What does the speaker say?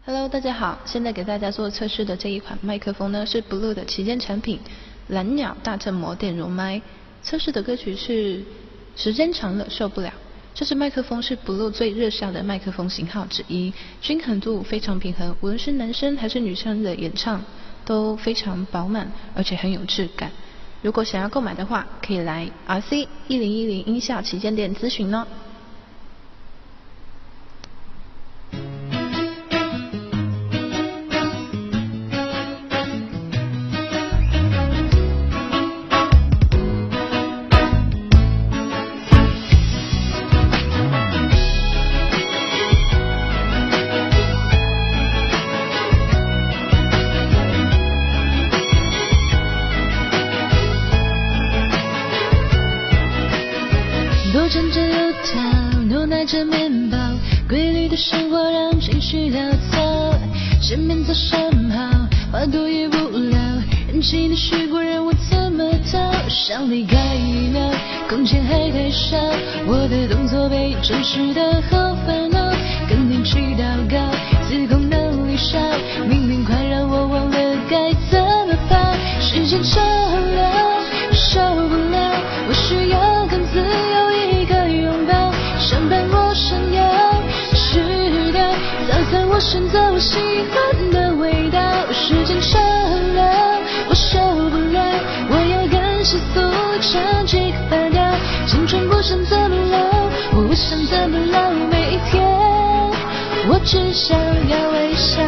Hello， 大家好，现在给大家做测试的这一款麦克风呢是 Blue 的旗舰产品蓝鸟大振膜电容麦。测试的歌曲是时间长了受不了。这支麦克风是 Blue 最热销的麦克风型号之一，均衡度非常平衡，无论是男生还是女生的演唱都非常饱满，而且很有质感。如果想要购买的话，可以来 RC1010音效旗舰店咨询哦。多站着油条，牛奶着面包，规律的生活让情绪潦草。前面早上好，话多也无聊，人情的虚过让我怎么逃？想离开一秒，空间还太少，我的动作被真实的好烦恼，跟天气祷告，自控能力少，命运快让我忘了该怎么跑。时间长了，受不了，我需要更自由。上班我想要吃的早餐，我选择我喜欢的味道。时间长了，我受不了，我要更细速唱几个反调。青春不想这么老，我不想这么老，每一天我只想要微笑。